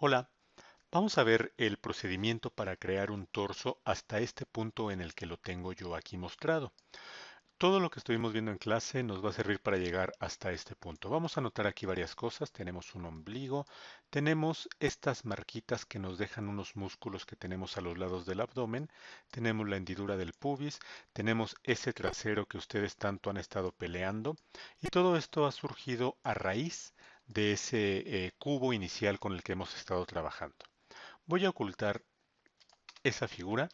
Hola, vamos a ver el procedimiento para crear un torso hasta este punto en el que lo tengo yo aquí mostrado. Todo lo que estuvimos viendo en clase nos va a servir para llegar hasta este punto. Vamos a notar aquí varias cosas. Tenemos un ombligo, tenemos estas marquitas que nos dejan unos músculos que tenemos a los lados del abdomen, tenemos la hendidura del pubis, tenemos ese trasero que ustedes tanto han estado peleando y todo esto ha surgido a raíz de ese cubo inicial con el que hemos estado trabajando. Voy a ocultar esa figura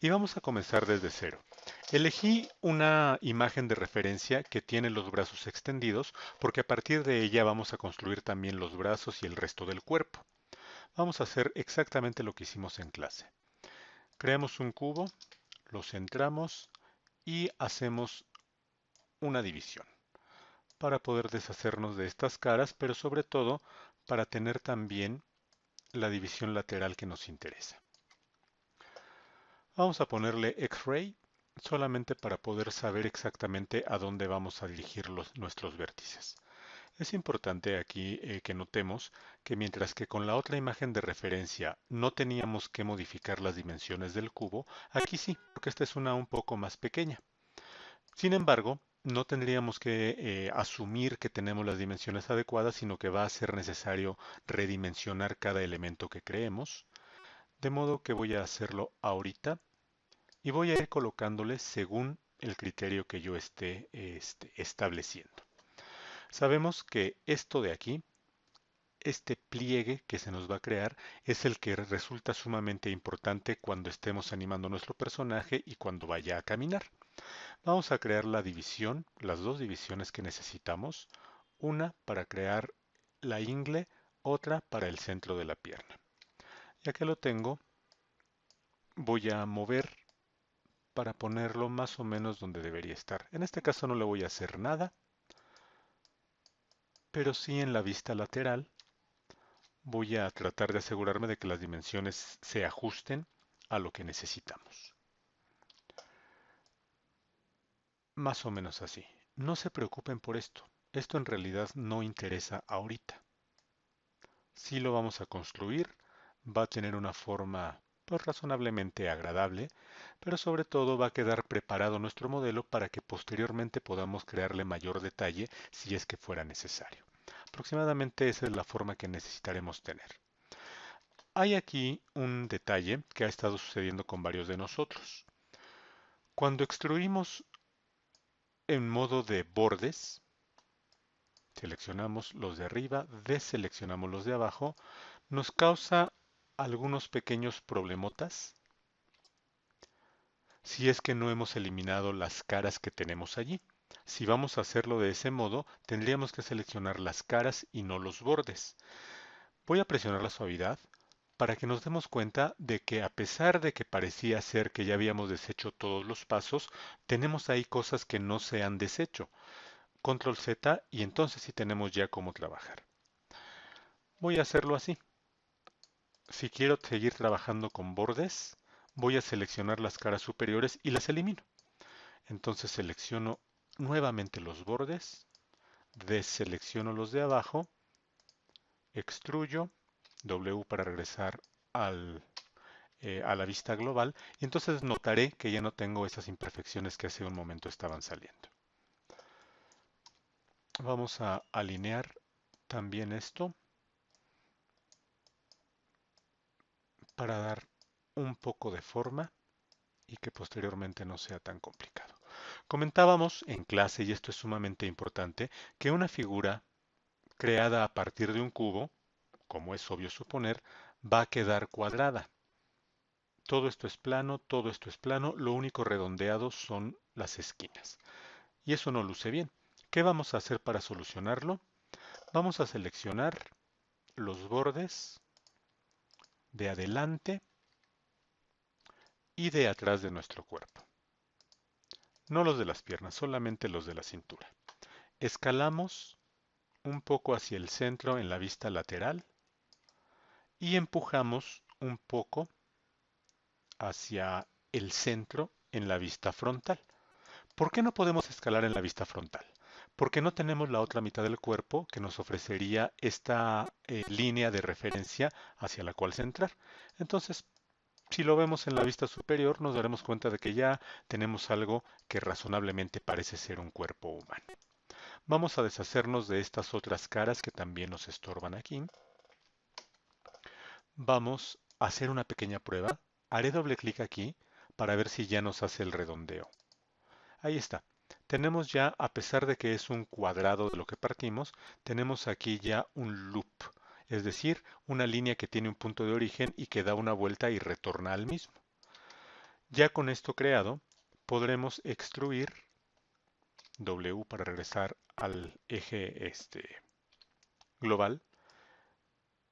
y vamos a comenzar desde cero. Elegí una imagen de referencia que tiene los brazos extendidos porque a partir de ella vamos a construir también los brazos y el resto del cuerpo. Vamos a hacer exactamente lo que hicimos en clase. Creamos un cubo, lo centramos y hacemos una división para poder deshacernos de estas caras, pero sobre todo para tener también la división lateral que nos interesa. Vamos a ponerle X-Ray solamente para poder saber exactamente a dónde vamos a dirigir nuestros vértices. Es importante aquí que notemos que mientras que con la otra imagen de referencia no teníamos que modificar las dimensiones del cubo, aquí sí, porque esta es una un poco más pequeña. Sin embargo, no tendríamos que asumir que tenemos las dimensiones adecuadas, sino que va a ser necesario redimensionar cada elemento que creemos. De modo que voy a hacerlo ahorita y voy a ir colocándole según el criterio que yo esté estableciendo. Sabemos que esto de aquí, este pliegue que se nos va a crear, es el que resulta sumamente importante cuando estemos animando nuestro personaje y cuando vaya a caminar. Vamos a crear la división, las dos divisiones que necesitamos, una para crear la ingle, otra para el centro de la pierna. Ya que lo tengo, voy a mover para ponerlo más o menos donde debería estar. En este caso no le voy a hacer nada, pero sí en la vista lateral voy a tratar de asegurarme de que las dimensiones se ajusten a lo que necesitamos. Más o menos así. No se preocupen por esto. Esto en realidad no interesa ahorita. Si lo vamos a construir, va a tener una forma pues razonablemente agradable, pero sobre todo va a quedar preparado nuestro modelo para que posteriormente podamos crearle mayor detalle si es que fuera necesario. Aproximadamente esa es la forma que necesitaremos tener. Hay aquí un detalle que ha estado sucediendo con varios de nosotros. Cuando extruimos en modo de bordes, seleccionamos los de arriba, deseleccionamos los de abajo, nos causa algunos pequeños problemotas si es que no hemos eliminado las caras que tenemos allí. Si vamos a hacerlo de ese modo, tendríamos que seleccionar las caras y no los bordes. Voy a presionar la suavidad para que nos demos cuenta de que a pesar de que parecía ser que ya habíamos deshecho todos los pasos, tenemos ahí cosas que no se han deshecho. Control Z y entonces sí tenemos ya cómo trabajar. Voy a hacerlo así. Si quiero seguir trabajando con bordes, voy a seleccionar las caras superiores y las elimino. Entonces selecciono nuevamente los bordes, deselecciono los de abajo, extruyo, W para regresar a la vista global, y entonces notaré que ya no tengo esas imperfecciones que hace un momento estaban saliendo. Vamos a alinear también esto para dar un poco de forma y que posteriormente no sea tan complicado. Comentábamos en clase, y esto es sumamente importante, que una figura creada a partir de un cubo, como es obvio suponer, va a quedar cuadrada. Todo esto es plano, todo esto es plano, lo único redondeado son las esquinas. Y eso no luce bien. ¿Qué vamos a hacer para solucionarlo? Vamos a seleccionar los bordes de adelante y de atrás de nuestro cuerpo. No los de las piernas, solamente los de la cintura. Escalamos un poco hacia el centro en la vista lateral y empujamos un poco hacia el centro en la vista frontal. ¿Por qué no podemos escalar en la vista frontal? porque no tenemos la otra mitad del cuerpo que nos ofrecería esta línea de referencia hacia la cual centrar. Entonces, si lo vemos en la vista superior, nos daremos cuenta de que ya tenemos algo que razonablemente parece ser un cuerpo humano. Vamos a deshacernos de estas otras caras que también nos estorban aquí. Vamos a hacer una pequeña prueba. Haré doble clic aquí para ver si ya nos hace el redondeo. Ahí está. Tenemos ya, a pesar de que es un cuadrado de lo que partimos, tenemos aquí ya un loop, es decir, una línea que tiene un punto de origen y que da una vuelta y retorna al mismo. Ya con esto creado, podremos extruir W para regresar al eje global.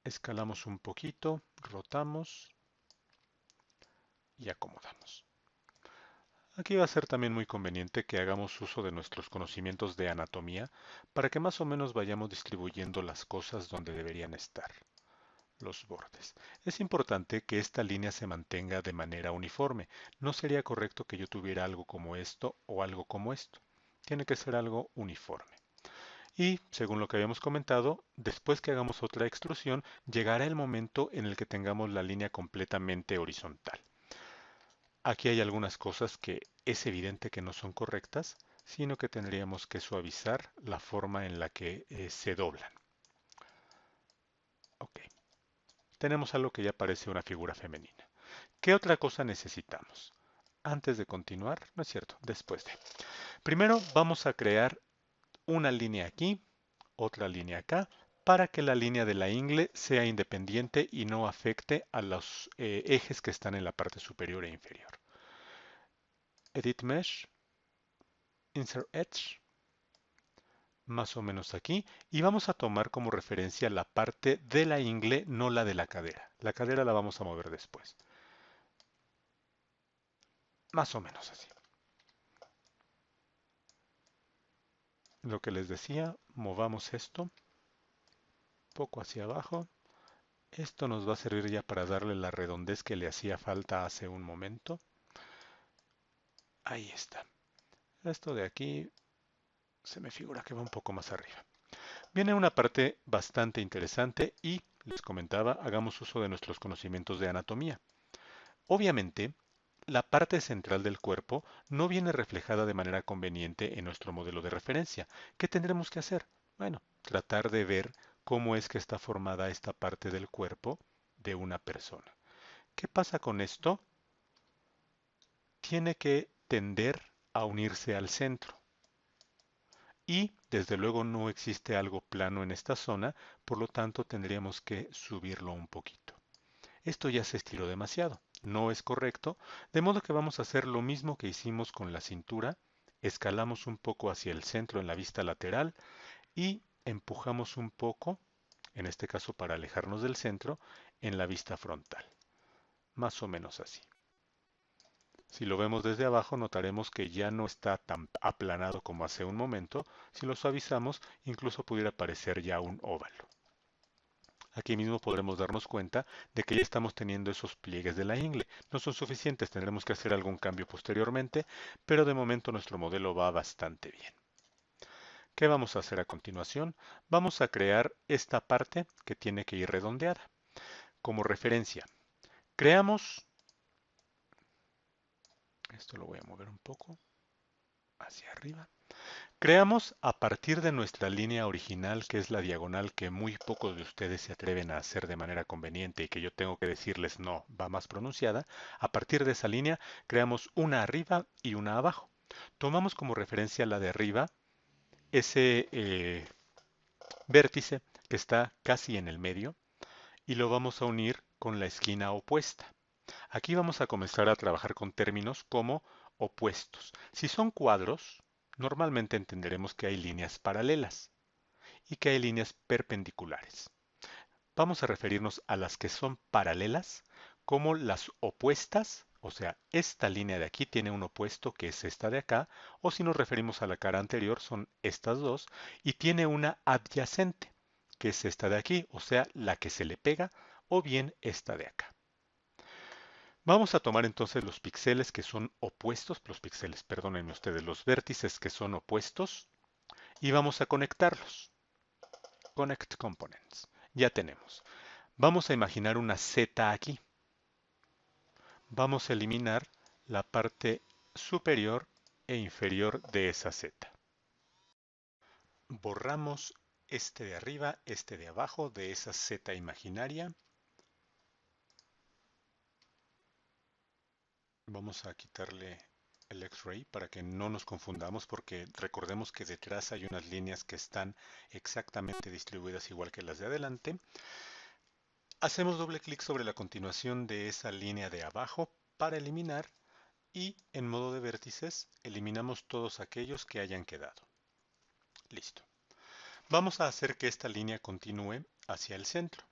Escalamos un poquito, rotamos y acomodamos. Aquí va a ser también muy conveniente que hagamos uso de nuestros conocimientos de anatomía para que más o menos vayamos distribuyendo las cosas donde deberían estar, los bordes. Es importante que esta línea se mantenga de manera uniforme. No sería correcto que yo tuviera algo como esto o algo como esto. Tiene que ser algo uniforme. Y, según lo que habíamos comentado, después que hagamos otra extrusión, llegará el momento en el que tengamos la línea completamente horizontal. Aquí hay algunas cosas que es evidente que no son correctas, sino que tendríamos que suavizar la forma en la que se doblan. Ok, tenemos algo que ya parece una figura femenina. ¿Qué otra cosa necesitamos? Antes de continuar, no es cierto, después de. Primero vamos a crear una línea aquí, otra línea acá, para que la línea de la ingle sea independiente y no afecte a los ejes que están en la parte superior e inferior. Edit Mesh, Insert Edge, más o menos aquí, y vamos a tomar como referencia la parte de la ingle, no la de la cadera. La cadera la vamos a mover después. Más o menos así. Lo que les decía, movamos esto poco hacia abajo. Esto nos va a servir ya para darle la redondez que le hacía falta hace un momento. Ahí está. Esto de aquí se me figura que va un poco más arriba. Viene una parte bastante interesante y, les comentaba, hagamos uso de nuestros conocimientos de anatomía. Obviamente, la parte central del cuerpo no viene reflejada de manera conveniente en nuestro modelo de referencia. ¿Qué tendremos que hacer? Bueno, tratar de ver cómo es que está formada esta parte del cuerpo de una persona. ¿Qué pasa con esto? Tiene que tender a unirse al centro. Y desde luego no existe algo plano en esta zona, por lo tanto tendríamos que subirlo un poquito. Esto ya se estiró demasiado, no es correcto, de modo que vamos a hacer lo mismo que hicimos con la cintura, escalamos un poco hacia el centro en la vista lateral y empujamos un poco, en este caso para alejarnos del centro, en la vista frontal. Más o menos así. Si lo vemos desde abajo, notaremos que ya no está tan aplanado como hace un momento. Si lo suavizamos, incluso pudiera parecer ya un óvalo. Aquí mismo podremos darnos cuenta de que ya estamos teniendo esos pliegues de la ingle. No son suficientes, tendremos que hacer algún cambio posteriormente, pero de momento nuestro modelo va bastante bien. ¿Qué vamos a hacer a continuación? Vamos a crear esta parte que tiene que ir redondeada. Como referencia, creamos, esto lo voy a mover un poco hacia arriba. Creamos a partir de nuestra línea original, que es la diagonal que muy pocos de ustedes se atreven a hacer de manera conveniente y que yo tengo que decirles no, va más pronunciada. A partir de esa línea creamos una arriba y una abajo. Tomamos como referencia la de arriba, ese vértice que está casi en el medio y lo vamos a unir con la esquina opuesta. Aquí vamos a comenzar a trabajar con términos como opuestos. Si son cuadros, normalmente entenderemos que hay líneas paralelas y que hay líneas perpendiculares. Vamos a referirnos a las que son paralelas como las opuestas, o sea, esta línea de aquí tiene un opuesto que es esta de acá, o si nos referimos a la cara anterior son estas dos, y tiene una adyacente, que es esta de aquí, o sea, la que se le pega, o bien esta de acá. Vamos a tomar entonces los píxeles que son opuestos, los píxeles, perdónenme ustedes, los vértices que son opuestos, y vamos a conectarlos. Connect Components. Ya tenemos. Vamos a imaginar una Z aquí. Vamos a eliminar la parte superior e inferior de esa Z. Borramos este de arriba, este de abajo de esa Z imaginaria. Vamos a quitarle el X-ray para que no nos confundamos, porque recordemos que detrás hay unas líneas que están exactamente distribuidas igual que las de adelante. Hacemos doble clic sobre la continuación de esa línea de abajo para eliminar, y en modo de vértices eliminamos todos aquellos que hayan quedado. Listo. Vamos a hacer que esta línea continúe hacia el centro.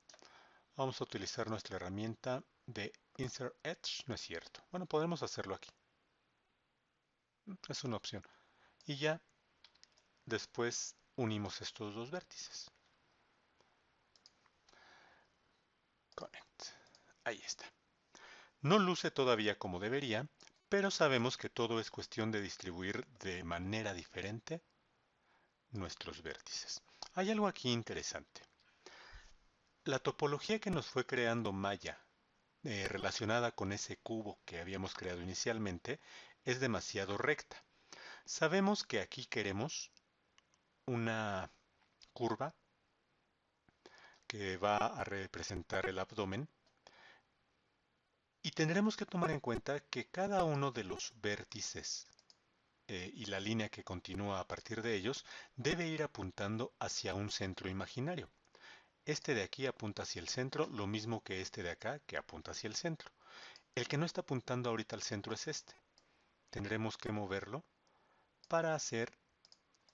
Vamos a utilizar nuestra herramienta de Insert Edge. No es cierto. Bueno, podemos hacerlo aquí. Es una opción. Y ya después unimos estos dos vértices. Connect. Ahí está. No luce todavía como debería, pero sabemos que todo es cuestión de distribuir de manera diferente nuestros vértices. Hay algo aquí interesante. La topología que nos fue creando Maya relacionada con ese cubo que habíamos creado inicialmente es demasiado recta. Sabemos que aquí queremos una curva que va a representar el abdomen, y tendremos que tomar en cuenta que cada uno de los vértices y la línea que continúa a partir de ellos debe ir apuntando hacia un centro imaginario. Este de aquí apunta hacia el centro, lo mismo que este de acá que apunta hacia el centro. El que no está apuntando ahorita al centro es este. Tendremos que moverlo para hacer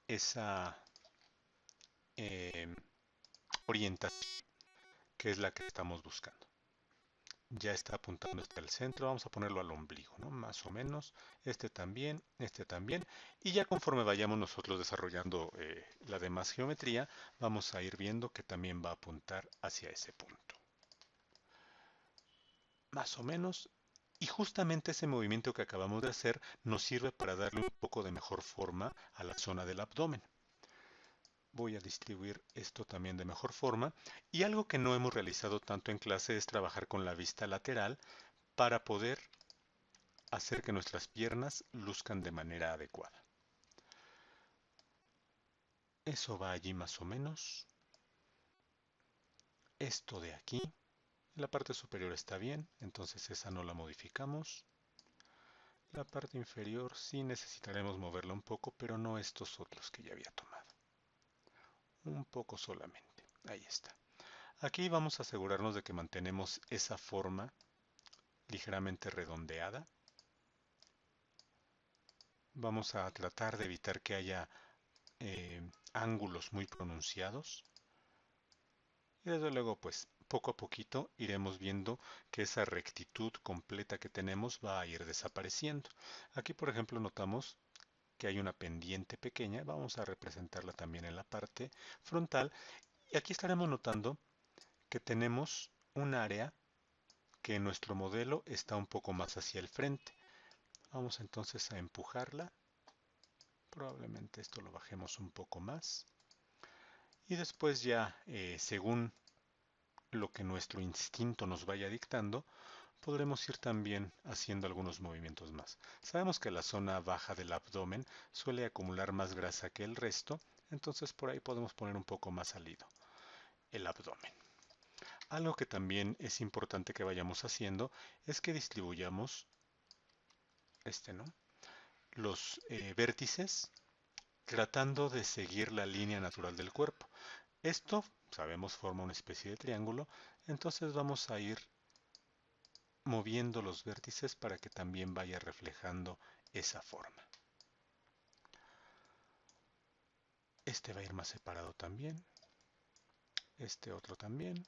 esa eh, orientación, que es la que estamos buscando. Ya está apuntando hasta el centro, vamos a ponerlo al ombligo, ¿no? Más o menos, este también, y ya conforme vayamos nosotros desarrollando la demás geometría, vamos a ir viendo que también va a apuntar hacia ese punto. Más o menos, y justamente ese movimiento que acabamos de hacer nos sirve para darle un poco de mejor forma a la zona del abdomen. Voy a distribuir esto también de mejor forma, y algo que no hemos realizado tanto en clase es trabajar con la vista lateral para poder hacer que nuestras piernas luzcan de manera adecuada. Eso va allí más o menos. Esto de aquí, la parte superior está bien, entonces esa no la modificamos. La parte inferior sí necesitaremos moverla un poco, pero no estos otros que ya había tomado. Un poco solamente. Ahí está. Aquí vamos a asegurarnos de que mantenemos esa forma ligeramente redondeada. Vamos a tratar de evitar que haya ángulos muy pronunciados. Y desde luego, pues poco a poquito iremos viendo que esa rectitud completa que tenemos va a ir desapareciendo. Aquí, por ejemplo, notamos que hay una pendiente pequeña. Vamos a representarla también en la parte frontal. Y aquí estaremos notando que tenemos un área que en nuestro modelo está un poco más hacia el frente. Vamos entonces a empujarla. Probablemente esto lo bajemos un poco más. Y después ya, según lo que nuestro instinto nos vaya dictando, podremos ir también haciendo algunos movimientos más. Sabemos que la zona baja del abdomen suele acumular más grasa que el resto, entonces por ahí podemos poner un poco más salido el abdomen. Algo que también es importante que vayamos haciendo es que distribuyamos ¿no? los vértices tratando de seguir la línea natural del cuerpo. Esto, sabemos, forma una especie de triángulo, entonces vamos a ir moviendo los vértices para que también vaya reflejando esa forma. Este va a ir más separado también, este otro también.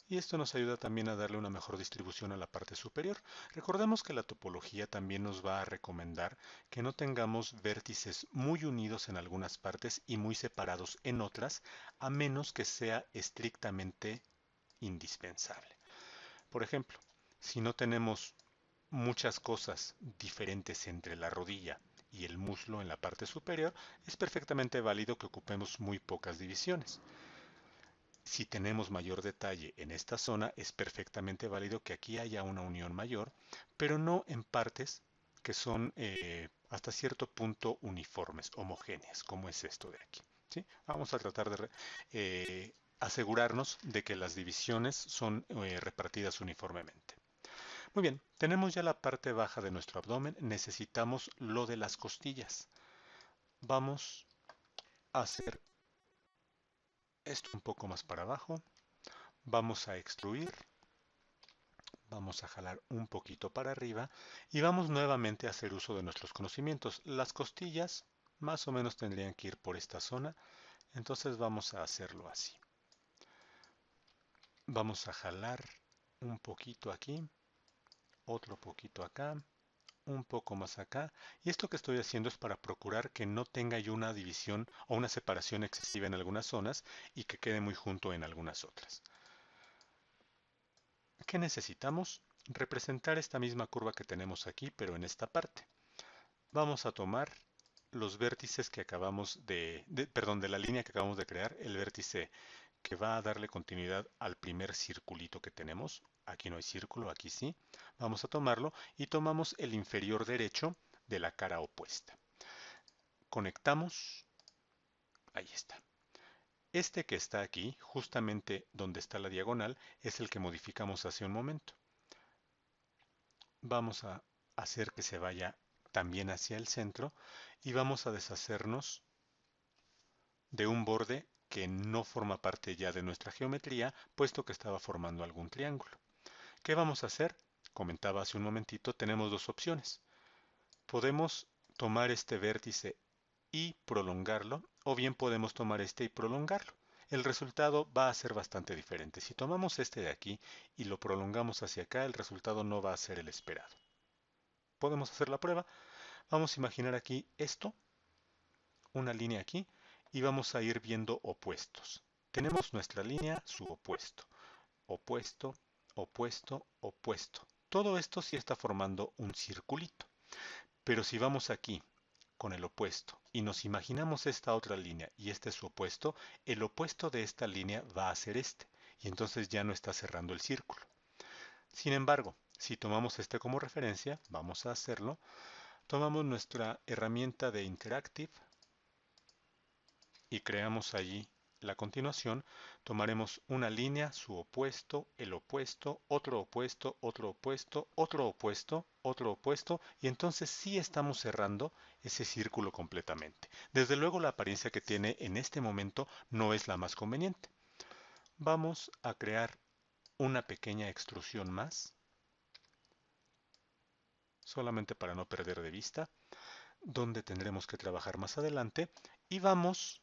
Y esto nos ayuda también a darle una mejor distribución a la parte superior. Recordemos que la topología también nos va a recomendar que no tengamos vértices muy unidos en algunas partes y muy separados en otras, a menos que sea estrictamente indispensable. Por ejemplo, si no tenemos muchas cosas diferentes entre la rodilla y el muslo en la parte superior, es perfectamente válido que ocupemos muy pocas divisiones. Si tenemos mayor detalle en esta zona, es perfectamente válido que aquí haya una unión mayor, pero no en partes que son hasta cierto punto uniformes, homogéneas, como es esto de aquí. ¿Sí? Vamos a tratar de asegurarnos de que las divisiones son repartidas uniformemente. Muy bien, tenemos ya la parte baja de nuestro abdomen, necesitamos lo de las costillas. Vamos a hacer esto un poco más para abajo, vamos a extruir, vamos a jalar un poquito para arriba y vamos nuevamente a hacer uso de nuestros conocimientos. Las costillas más o menos tendrían que ir por esta zona, entonces vamos a hacerlo así. Vamos a jalar un poquito aquí, otro poquito acá, un poco más acá, y esto que estoy haciendo es para procurar que no tenga yo una división o una separación excesiva en algunas zonas y que quede muy junto en algunas otras. ¿Qué necesitamos? Representar esta misma curva que tenemos aquí, pero en esta parte. Vamos a tomar los vértices que acabamos de la línea que acabamos de crear, el vértice que va a darle continuidad al primer circulito que tenemos. Aquí no hay círculo, aquí sí. Vamos a tomarlo y tomamos el inferior derecho de la cara opuesta. Conectamos, ahí está. Este que está aquí, justamente donde está la diagonal, es el que modificamos hace un momento. Vamos a hacer que se vaya también hacia el centro y vamos a deshacernos de un borde que no forma parte ya de nuestra geometría, puesto que estaba formando algún triángulo. ¿Qué vamos a hacer? Comentaba hace un momentito, tenemos dos opciones. Podemos tomar este vértice y prolongarlo, o bien podemos tomar este y prolongarlo. El resultado va a ser bastante diferente. Si tomamos este de aquí y lo prolongamos hacia acá, el resultado no va a ser el esperado. Podemos hacer la prueba. Vamos a imaginar aquí esto, una línea aquí, y vamos a ir viendo opuestos. Tenemos nuestra línea, su opuesto. Opuesto, opuesto, opuesto. Todo esto sí está formando un circulito. Pero si vamos aquí con el opuesto y nos imaginamos esta otra línea y este es su opuesto, el opuesto de esta línea va a ser este. Y entonces ya no está cerrando el círculo. Sin embargo, si tomamos este como referencia, vamos a hacerlo. Tomamos nuestra herramienta de Interactive y creamos allí la continuación. Tomaremos una línea, su opuesto, el opuesto, otro opuesto, otro opuesto, otro opuesto, otro opuesto, y entonces sí estamos cerrando ese círculo completamente. Desde luego la apariencia que tiene en este momento no es la más conveniente. Vamos a crear una pequeña extrusión más, solamente para no perder de vista, donde tendremos que trabajar más adelante, y vamos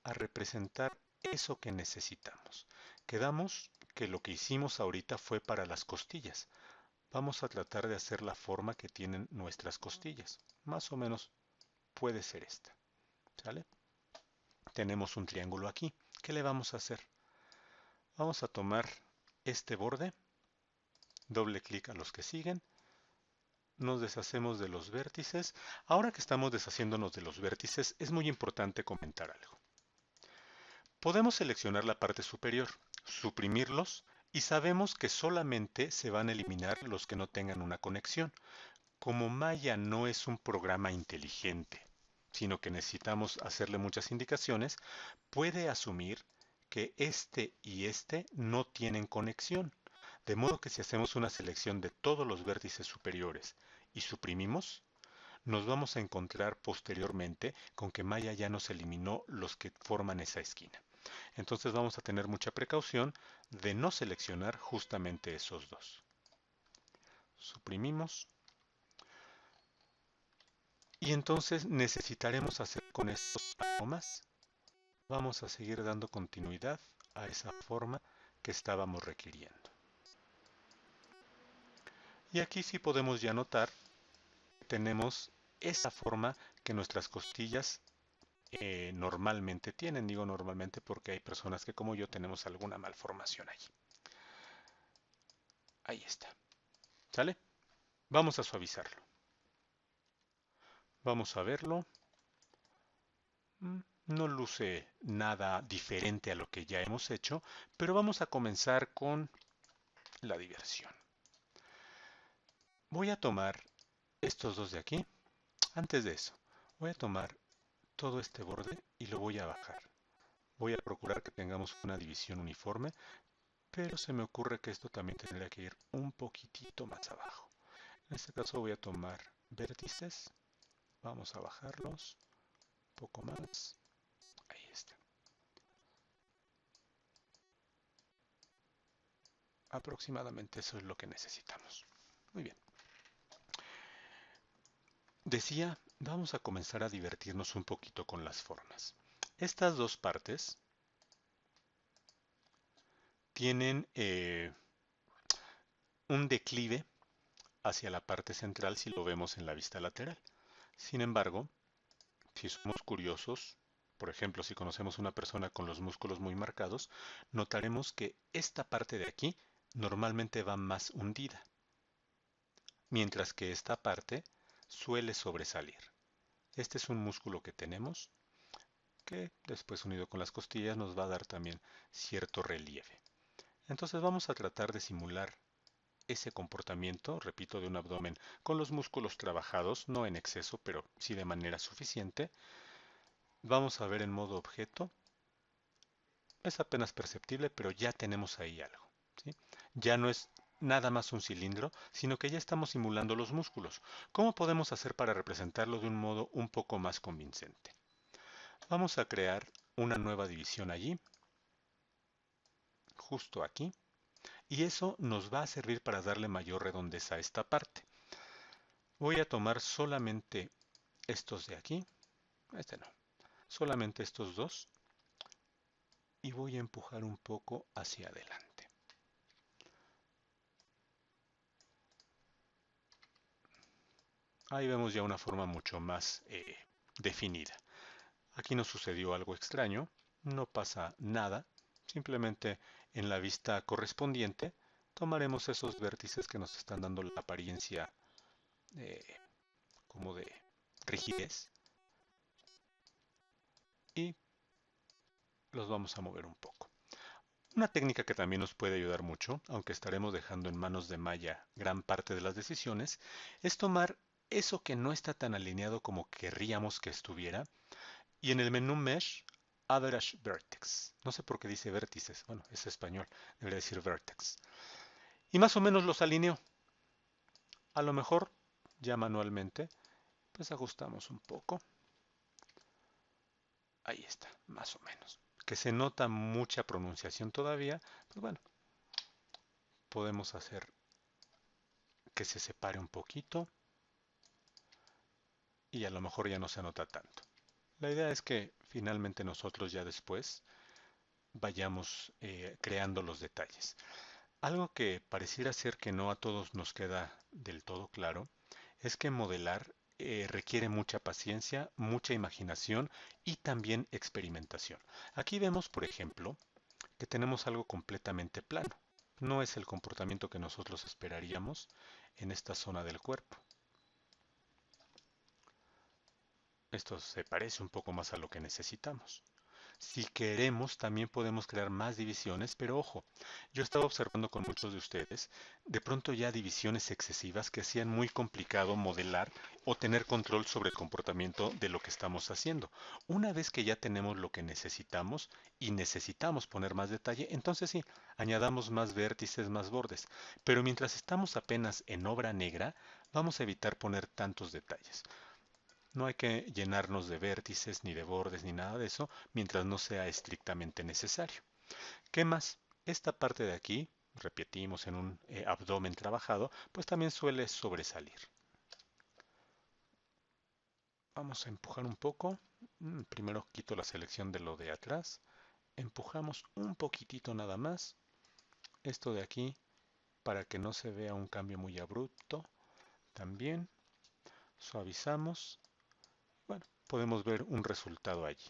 a representar eso que necesitamos. Quedamos que lo que hicimos ahorita fue para las costillas. Vamos a tratar de hacer la forma que tienen nuestras costillas. Más o menos puede ser esta. ¿Sale? Tenemos un triángulo aquí. ¿Qué le vamos a hacer? Vamos a tomar este borde, doble clic a los que siguen, nos deshacemos de los vértices. Ahora que estamos deshaciéndonos de los vértices, es muy importante comentar algo. Podemos seleccionar la parte superior, suprimirlos y sabemos que solamente se van a eliminar los que no tengan una conexión. Como Maya no es un programa inteligente, sino que necesitamos hacerle muchas indicaciones, puede asumir que este y este no tienen conexión. De modo que si hacemos una selección de todos los vértices superiores y suprimimos, nos vamos a encontrar posteriormente con que Maya ya nos eliminó los que forman esa esquina. Entonces vamos a tener mucha precaución de no seleccionar justamente esos dos. Suprimimos. Y entonces necesitaremos hacer con estos algo más. Vamos a seguir dando continuidad a esa forma que estábamos requiriendo. Y aquí sí podemos ya notar que tenemos esa forma que nuestras costillas normalmente tienen. Digo normalmente porque hay personas que como yo tenemos alguna malformación ahí. Ahí está. ¿Sale? Vamos a suavizarlo. Vamos a verlo. No luce nada diferente a lo que ya hemos hecho, pero vamos a comenzar con la diversión. Voy a tomar estos dos de aquí. Antes de eso, voy a tomar todo este borde y lo voy a bajar. Voy a procurar que tengamos una división uniforme, pero se me ocurre que esto también tendría que ir un poquitito más abajo. En este caso voy a tomar vértices, vamos a bajarlos un poco más. Ahí está. Aproximadamente eso es lo que necesitamos. Muy bien. Decía, vamos a comenzar a divertirnos un poquito con las formas. Estas dos partes tienen un declive hacia la parte central si lo vemos en la vista lateral. Sin embargo, si somos curiosos, por ejemplo, si conocemos una persona con los músculos muy marcados, notaremos que esta parte de aquí normalmente va más hundida, mientras que esta parte suele sobresalir. Este es un músculo que tenemos que después unido con las costillas nos va a dar también cierto relieve. Entonces vamos a tratar de simular ese comportamiento, repito, de un abdomen con los músculos trabajados, no en exceso, pero sí de manera suficiente. Vamos a ver en modo objeto. Es apenas perceptible, pero ya tenemos ahí algo, ¿sí? Ya no es nada más un cilindro, sino que ya estamos simulando los músculos. ¿Cómo podemos hacer para representarlo de un modo un poco más convincente? Vamos a crear una nueva división allí, justo aquí, y eso nos va a servir para darle mayor redondez a esta parte. Voy a tomar solamente estos de aquí, este no, solamente estos dos, y voy a empujar un poco hacia adelante. Ahí vemos ya una forma mucho más definida. Aquí nos sucedió algo extraño, no pasa nada, simplemente en la vista correspondiente tomaremos esos vértices que nos están dando la apariencia eh, como de rigidez y los vamos a mover un poco. Una técnica que también nos puede ayudar mucho, aunque estaremos dejando en manos de Maya gran parte de las decisiones, es tomar eso que no está tan alineado como querríamos que estuviera y en el menú Mesh, Average Vertex. No sé por qué dice vértices, bueno, es español, debería decir Vertex. Y más o menos los alineó. A lo mejor ya manualmente, pues ajustamos un poco. Ahí está, más o menos. Que se nota mucha pronunciación todavía, pues bueno, podemos hacer que se separe un poquito y a lo mejor ya no se nota tanto. La idea es que finalmente nosotros ya después vayamos creando los detalles. Algo que pareciera ser que no a todos nos queda del todo claro es que modelar requiere mucha paciencia, mucha imaginación y también experimentación. Aquí vemos, por ejemplo, que tenemos algo completamente plano. No es el comportamiento que nosotros esperaríamos en esta zona del cuerpo. Esto se parece un poco más a lo que necesitamos. Si queremos, también podemos crear más divisiones, pero ojo, yo estaba observando con muchos de ustedes, de pronto ya divisiones excesivas que hacían muy complicado modelar o tener control sobre el comportamiento de lo que estamos haciendo. Una vez que ya tenemos lo que necesitamos y necesitamos poner más detalle, entonces sí, añadamos más vértices, más bordes. Pero mientras estamos apenas en obra negra, vamos a evitar poner tantos detalles. No hay que llenarnos de vértices, ni de bordes, ni nada de eso, mientras no sea estrictamente necesario. ¿Qué más? Esta parte de aquí, repetimos en un abdomen trabajado, pues también suele sobresalir. Vamos a empujar un poco. Primero quito la selección de lo de atrás. Empujamos un poquitito nada más. Esto de aquí, para que no se vea un cambio muy abrupto. También suavizamos. Bueno, podemos ver un resultado allí.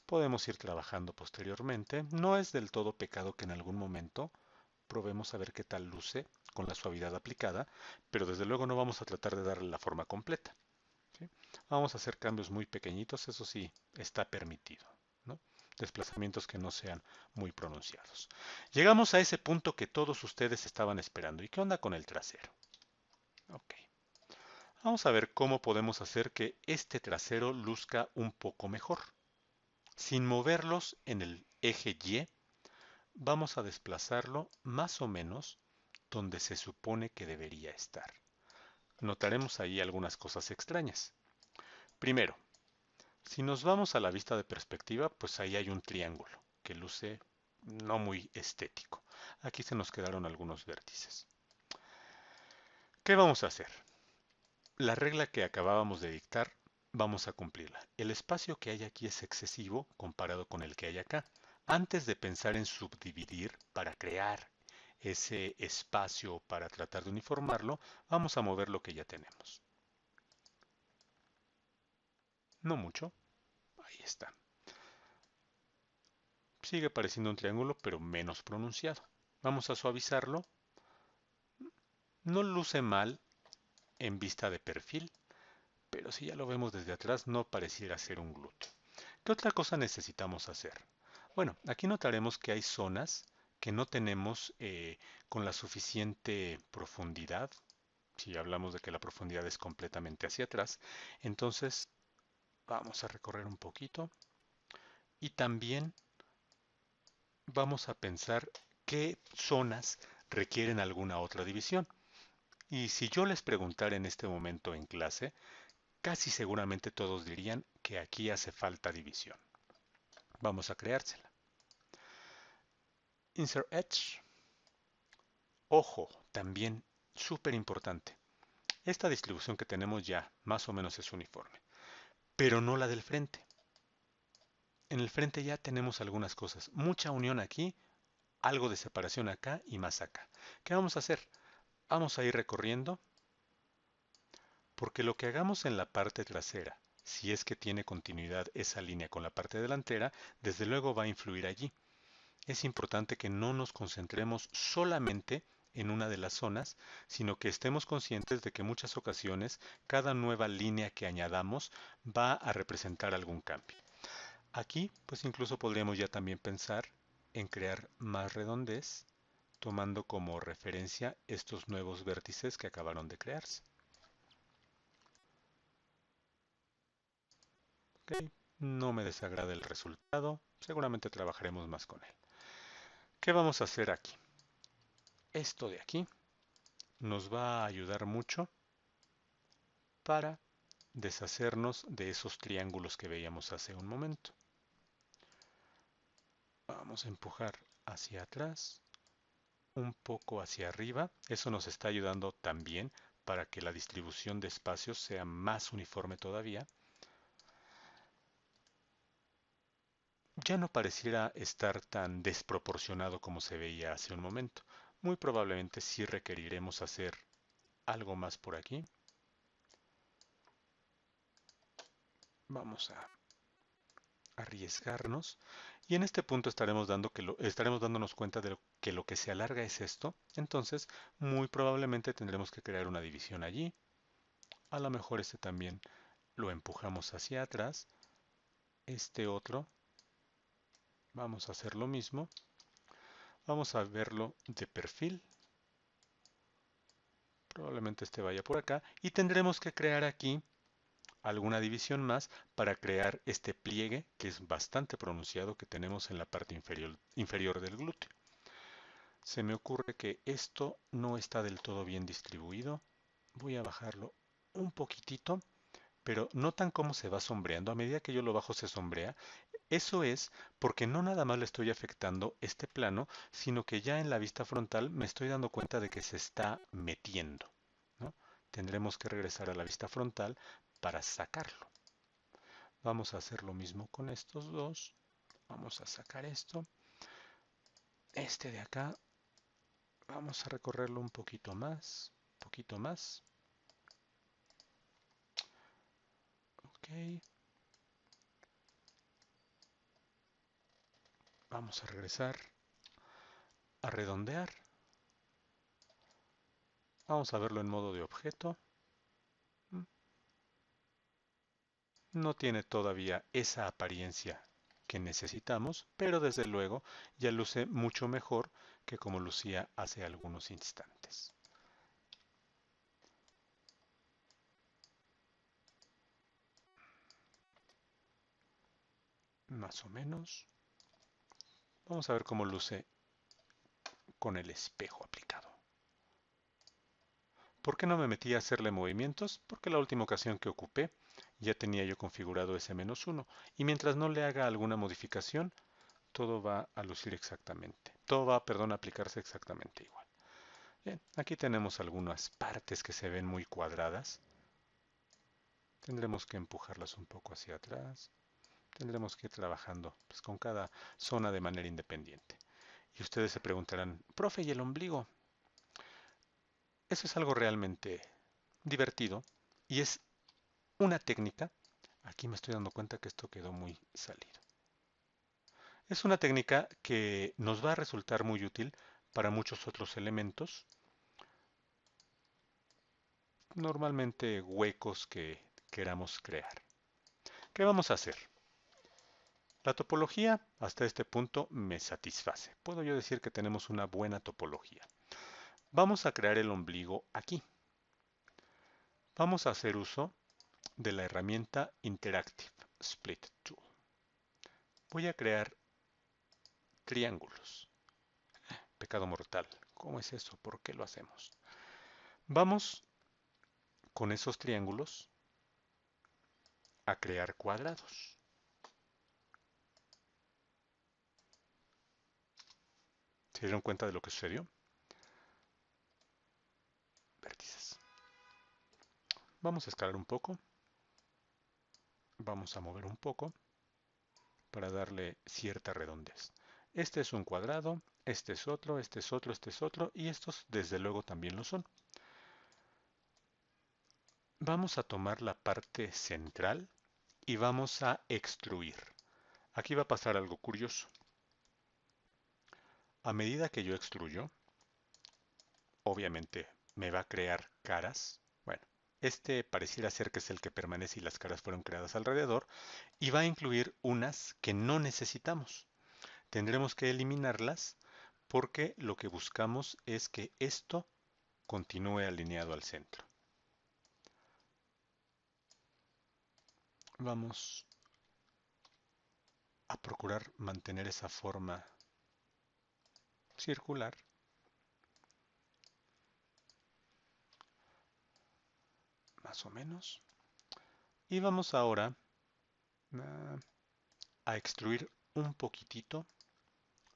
Podemos ir trabajando posteriormente. No es del todo pecado que en algún momento probemos a ver qué tal luce con la suavidad aplicada, pero desde luego no vamos a tratar de darle la forma completa. ¿sí? Vamos a hacer cambios muy pequeñitos, eso sí, está permitido, ¿no? Desplazamientos que no sean muy pronunciados. Llegamos a ese punto que todos ustedes estaban esperando. ¿Y qué onda con el trasero? Ok. Vamos a ver cómo podemos hacer que este trasero luzca un poco mejor. Sin moverlos en el eje Y, vamos a desplazarlo más o menos donde se supone que debería estar. Notaremos ahí algunas cosas extrañas. Primero, si nos vamos a la vista de perspectiva, pues ahí hay un triángulo que luce no muy estético. Aquí se nos quedaron algunos vértices. ¿Qué vamos a hacer? La regla que acabábamos de dictar, vamos a cumplirla. El espacio que hay aquí es excesivo comparado con el que hay acá. Antes de pensar en subdividir para crear ese espacio para tratar de uniformarlo, vamos a mover lo que ya tenemos. No mucho. Ahí está. Sigue pareciendo un triángulo, pero menos pronunciado. Vamos a suavizarlo. No luce mal en vista de perfil, pero si ya lo vemos desde atrás no pareciera ser un glúteo. ¿Qué otra cosa necesitamos hacer? Bueno, aquí notaremos que hay zonas que no tenemos con la suficiente profundidad. Si hablamos de que la profundidad es completamente hacia atrás, entonces vamos a recorrer un poquito y también vamos a pensar qué zonas requieren alguna otra división. Y si yo les preguntara en este momento en clase, casi seguramente todos dirían que aquí hace falta división. Vamos a creársela. Insert Edge. Ojo, también súper importante. Esta distribución que tenemos ya más o menos es uniforme, pero no la del frente. En el frente ya tenemos algunas cosas. Mucha unión aquí, algo de separación acá y más acá. ¿Qué vamos a hacer? Vamos a ir recorriendo porque lo que hagamos en la parte trasera, si es que tiene continuidad esa línea con la parte delantera, desde luego va a influir allí. Es importante que no nos concentremos solamente en una de las zonas, sino que estemos conscientes de que en muchas ocasiones cada nueva línea que añadamos va a representar algún cambio. Aquí, pues incluso podríamos ya también pensar en crear más redondez, tomando como referencia estos nuevos vértices que acabaron de crearse. Ok, no me desagrada el resultado, seguramente trabajaremos más con él. ¿Qué vamos a hacer aquí? Esto de aquí nos va a ayudar mucho para deshacernos de esos triángulos que veíamos hace un momento. Vamos a empujar hacia atrás, un poco hacia arriba. Eso nos está ayudando también para que la distribución de espacios sea más uniforme todavía. Ya no pareciera estar tan desproporcionado como se veía hace un momento. Muy probablemente sí requeriremos hacer algo más por aquí. Vamos a arriesgarnos y en este punto estaremos dándonos cuenta de que lo que se alarga es esto. Entonces, muy probablemente tendremos que crear una división allí. A lo mejor este también lo empujamos hacia atrás. Este otro, vamos a hacer lo mismo. Vamos a verlo de perfil. Probablemente este vaya por acá. Y tendremos que crear aquí alguna división más para crear este pliegue que es bastante pronunciado que tenemos en la parte inferior del glúteo. Se me ocurre que esto no está del todo bien distribuido. Voy a bajarlo un poquitito, pero notan cómo se va sombreando. A medida que yo lo bajo se sombrea. Eso es porque no nada más le estoy afectando este plano, sino que ya en la vista frontal me estoy dando cuenta de que se está metiendo, ¿no? Tendremos que regresar a la vista frontal para sacarlo. Vamos a hacer lo mismo con estos dos. Vamos a sacar esto. Este de acá, vamos a recorrerlo un poquito más. Poquito más. Ok. Vamos a regresar a redondear. Vamos a verlo en modo de objeto. No tiene todavía esa apariencia que necesitamos, pero desde luego ya luce mucho mejor que como lucía hace algunos instantes. Más o menos. Vamos a ver cómo luce con el espejo aplicado. ¿Por qué no me metí a hacerle movimientos? Porque la última ocasión que ocupé ya tenía yo configurado ese -1 y mientras no le haga alguna modificación, todo va a lucir exactamente. Todo va, perdón, a aplicarse exactamente igual. Bien, aquí tenemos algunas partes que se ven muy cuadradas. Tendremos que empujarlas un poco hacia atrás. Tendremos que ir trabajando pues, con cada zona de manera independiente. Y ustedes se preguntarán, profe, ¿y el ombligo? Eso es algo realmente divertido y es una técnica. Aquí me estoy dando cuenta que esto quedó muy salido. Es una técnica que nos va a resultar muy útil para muchos otros elementos, normalmente huecos que queramos crear. ¿Qué vamos a hacer? La topología hasta este punto me satisface. Puedo yo decir que tenemos una buena topología. Vamos a crear el ombligo aquí. Vamos a hacer uso de la herramienta Interactive Split Tool. Voy a crear triángulos. Pecado mortal. ¿Cómo es eso? ¿Por qué lo hacemos? Vamos con esos triángulos a crear cuadrados. ¿Se dieron cuenta de lo que sucedió? Vértices. Vamos a escalar un poco. Vamos a mover un poco para darle cierta redondez. Este es un cuadrado, este es otro, este es otro, este es otro, y estos desde luego también lo son. Vamos a tomar la parte central y vamos a extruir. Aquí va a pasar algo curioso. A medida que yo extruyo, obviamente me va a crear caras. Bueno, este pareciera ser que es el que permanece y las caras fueron creadas alrededor, y va a incluir unas que no necesitamos. Tendremos que eliminarlas porque lo que buscamos es que esto continúe alineado al centro. Vamos a procurar mantener esa forma circular. Más o menos. Y vamos ahora a extruir un poquitito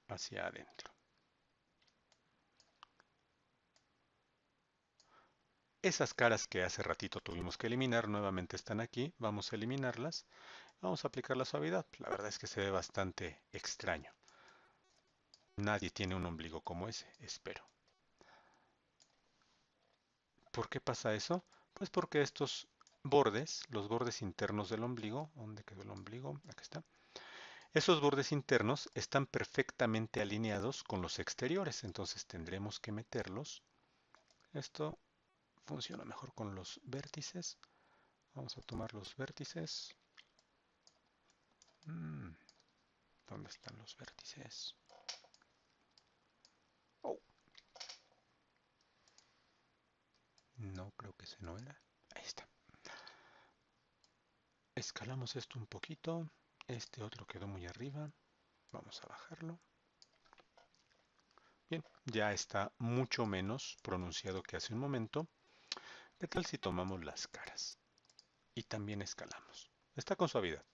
hacia adentro. Esas caras que hace ratito tuvimos que eliminar nuevamente están aquí. Vamos a eliminarlas. Vamos a aplicar la suavidad. La verdad es que se ve bastante extraño. Nadie tiene un ombligo como ese, espero. ¿Por qué pasa eso? Pues porque estos bordes, los bordes internos del ombligo, ¿dónde quedó el ombligo? Aquí está. Esos bordes internos están perfectamente alineados con los exteriores, entonces tendremos que meterlos. Esto funciona mejor con los vértices. Vamos a tomar los vértices. ¿Dónde están los vértices? Oh, no creo que ese no era. Ahí está. Escalamos esto un poquito. Este otro quedó muy arriba. Vamos a bajarlo. Bien, ya está mucho menos pronunciado que hace un momento. ¿Qué tal si tomamos las caras? Y también escalamos. Está con suavidad.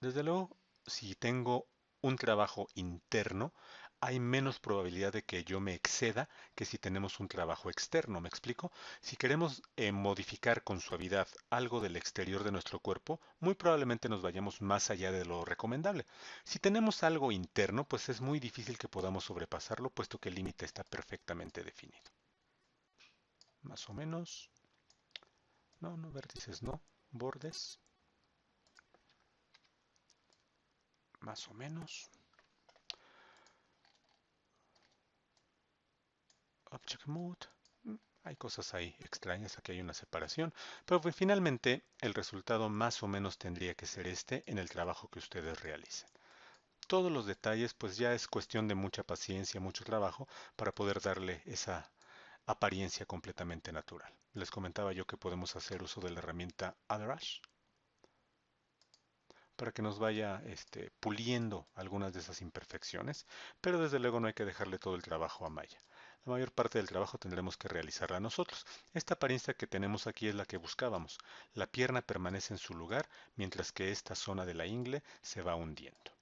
Desde luego, si tengo un trabajo interno, hay menos probabilidad de que yo me exceda que si tenemos un trabajo externo. ¿Me explico? Si queremos modificar con suavidad algo del exterior de nuestro cuerpo, muy probablemente nos vayamos más allá de lo recomendable. Si tenemos algo interno, pues es muy difícil que podamos sobrepasarlo, puesto que el límite está perfectamente definido. Más o menos. No, no, vértices no. Bordes. Más o menos. Object Mode. Hay cosas ahí extrañas, aquí hay una separación, pero pues, finalmente el resultado más o menos tendría que ser este en el trabajo que ustedes realicen. Todos los detalles pues ya es cuestión de mucha paciencia, mucho trabajo para poder darle esa apariencia completamente natural. Les comentaba yo que podemos hacer uso de la herramienta Adarash para que nos vaya puliendo algunas de esas imperfecciones, pero desde luego no hay que dejarle todo el trabajo a Maya. La mayor parte del trabajo tendremos que realizarla nosotros. Esta apariencia que tenemos aquí es la que buscábamos. La pierna permanece en su lugar, mientras que esta zona de la ingle se va hundiendo.